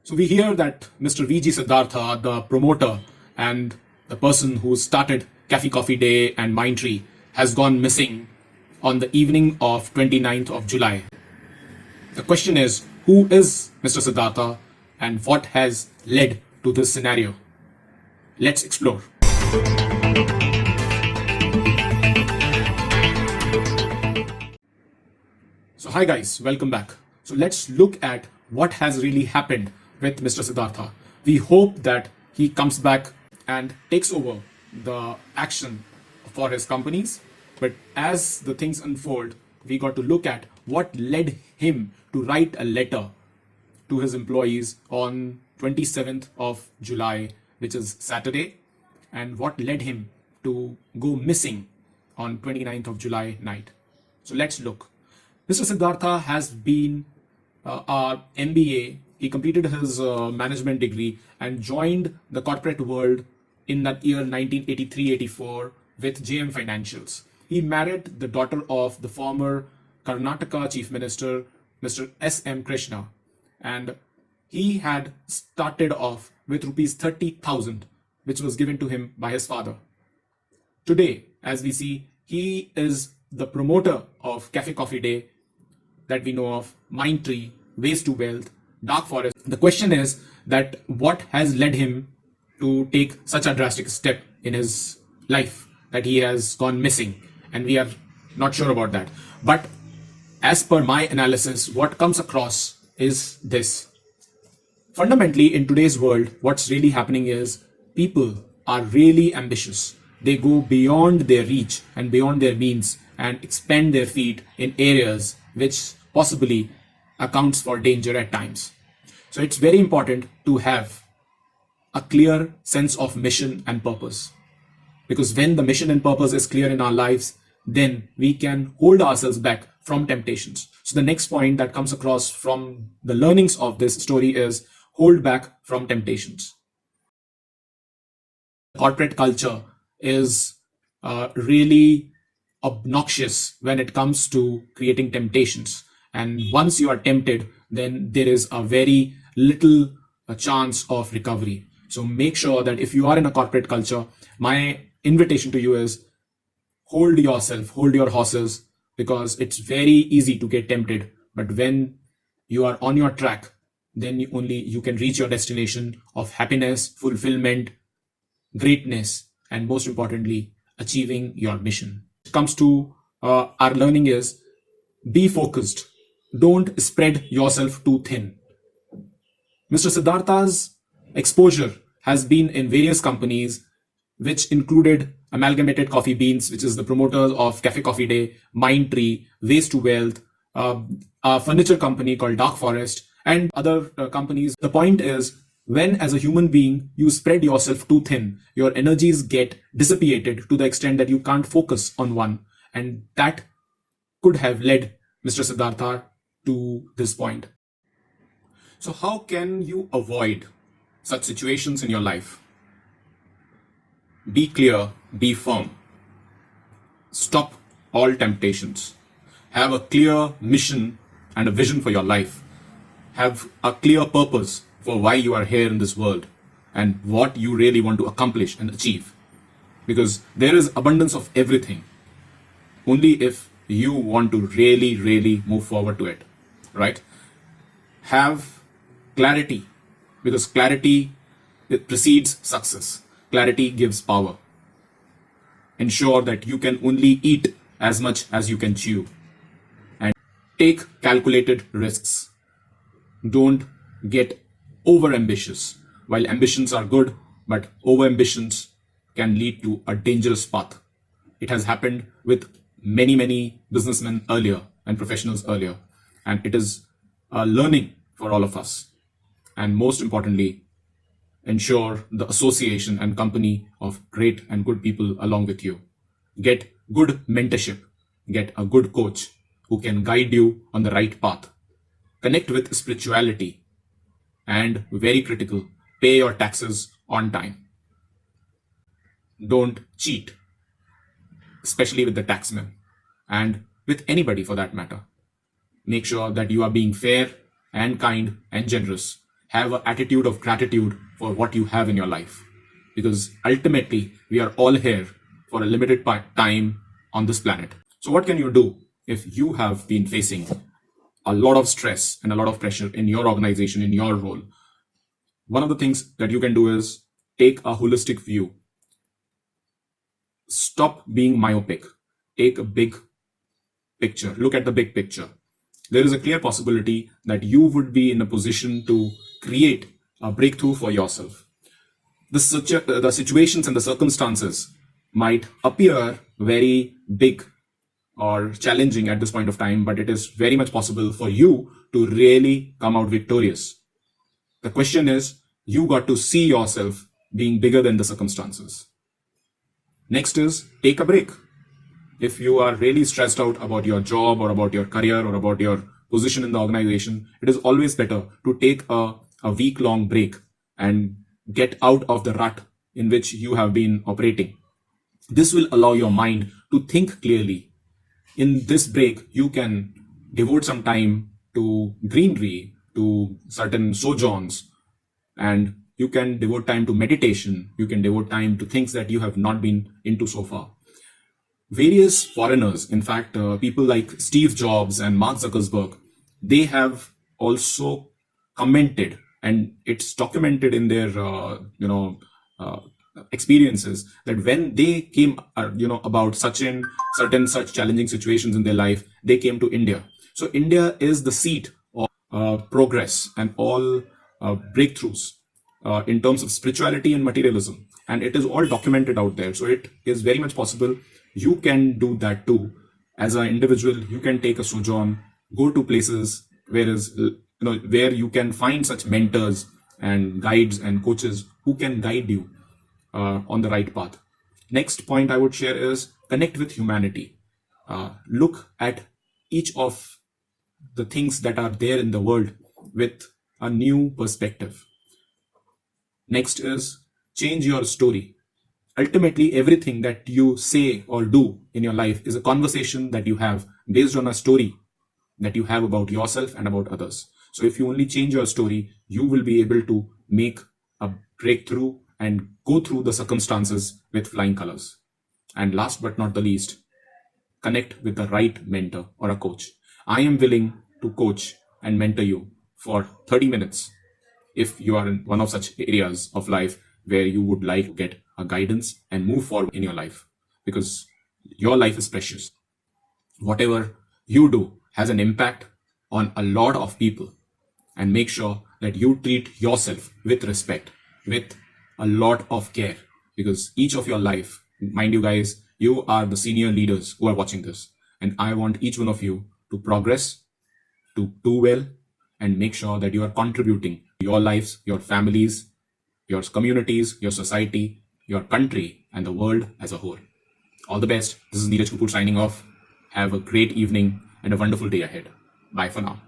So we hear that Mr. VG Siddhartha, the promoter and the person who started Cafe Coffee Day and Mindtree, has gone missing on the evening of 29th of July. The question is, who is Mr. Siddhartha and what has led to this scenario? Let's explore. So hi guys, welcome back. So let's look at what has really happened with Mr. Siddhartha. We hope that he comes back and takes over the action for his companies. But as the things unfold, we got to look at what led him to write a letter to his employees on 27th of July, which is Saturday, and what led him to go missing on 29th of July night. So let's look. Mr. Siddhartha has been our MBA. He completed his management degree and joined the corporate world in that year 1983-84 with JM Financials. He married the daughter of the former Karnataka Chief Minister, Mr. S.M. Krishna, and he had started off with rupees 30,000, which was given to him by his father. Today, as we see, he is the promoter of Cafe Coffee Day that we know of, Mindtree, Ways to Wealth, Dark Forest. The question is that what has led him to take such a drastic step in his life that he has gone missing, and we are not sure about that. But as per my analysis, what comes across is this. Fundamentally, in today's world, what's really happening is people are really ambitious. They go beyond their reach and beyond their means and expand their feet in areas which possibly accounts for danger at times. So it's very important to have a clear sense of mission and purpose. Because when the mission and purpose is clear in our lives, then we can hold ourselves back from temptations. So the next point that comes across from the learnings of this story is hold back from temptations. Corporate culture is really obnoxious when it comes to creating temptations. And once you are tempted, then there is a very little chance of recovery. So make sure that if you are in a corporate culture, my invitation to you is hold yourself, hold your horses, because it's very easy to get tempted. But when you are on your track, then you can reach your destination of happiness, fulfillment, greatness, and most importantly, achieving your mission. When it comes to our learning is be focused. Don't spread yourself too thin. Mr. Siddhartha's exposure has been in various companies, which included Amalgamated Coffee Beans, which is the promoter of Cafe Coffee Day, Mindtree, Ways to Wealth, a furniture company called Dark Forest, and other companies. The point is, when as a human being, you spread yourself too thin, your energies get dissipated to the extent that you can't focus on one. And that could have led Mr. Siddhartha to this point. So how can you avoid such situations in your life? Be clear, be firm. Stop all temptations. Have a clear mission and a vision for your life. Have a clear purpose for why you are here in this world and what you really want to accomplish and achieve. Because there is abundance of everything. Only if you want to really move forward to it, right? Have clarity, because clarity, it precedes success. Clarity gives power. Ensure that you can only eat as much as you can chew. And take calculated risks. Don't get over ambitious. While ambitions are good, but over ambitions can lead to a dangerous path. It has happened with many businessmen earlier and professionals earlier. And it is a learning for all of us. And most importantly, ensure the association and company of great and good people along with you. Get good mentorship. Get a good coach who can guide you on the right path. Connect with spirituality. And very critical, pay your taxes on time. Don't cheat, especially with the taxman and with anybody for that matter. Make sure that you are being fair and kind and generous. have an attitude of gratitude for what you have in your life. Because ultimately, we are all here for a limited time on this planet. So, what can you do if you have been facing a lot of stress and a lot of pressure in your organization, in your role? One of the things that you can do is take a holistic view. Stop being myopic. Take a big picture. Look at the big picture. There is a clear possibility that you would be in a position to create a breakthrough for yourself. The situations and the circumstances might appear very big or challenging at this point of time, but it is very much possible for you to really come out victorious. The question is, you got to see yourself being bigger than the circumstances. Next is, take a break. If you are really stressed out about your job or about your career or about your position in the organization, it is always better to take a week-long break and get out of the rut in which you have been operating. This will allow your mind to think clearly. In this break, you can devote some time to greenery, to certain sojourns, and you can devote time to meditation. You can devote time to things that you have not been into so far. Various foreigners, in fact, people like Steve Jobs and Mark Zuckerberg, they have also commented, and it's documented in their, experiences, that when they came, about such challenging situations in their life, they came to India. So India is the seat of progress and all breakthroughs in terms of spirituality and materialism, and it is all documented out there. So it is very much possible you can do that too. As an individual, you can take a sojourn, go to places where you can find such mentors and guides and coaches who can guide you on the right path. Next point I would share is connect with humanity. Look at each of the things that are there in the world with a new perspective. Next is change your story. Ultimately, everything that you say or do in your life is a conversation that you have based on a story that you have about yourself and about others. So if you only change your story, you will be able to make a breakthrough and go through the circumstances with flying colors. And last but not the least, connect with the right mentor or a coach. I am willing to coach and mentor you for 30 minutes if you are in one of such areas of life where you would like to get a guidance and move forward in your life, because your life is precious. Whatever you do has an impact on a lot of people, and make sure that you treat yourself with respect, with a lot of care, because each of your life, mind you guys, you are the senior leaders who are watching this, and I want each one of you to progress, to do well, and make sure that you are contributing to your lives, your families, your communities, your society, your country, and the world as a whole. All the best. This is Neeraj Kapoor signing off. Have a great evening and a wonderful day ahead. Bye for now.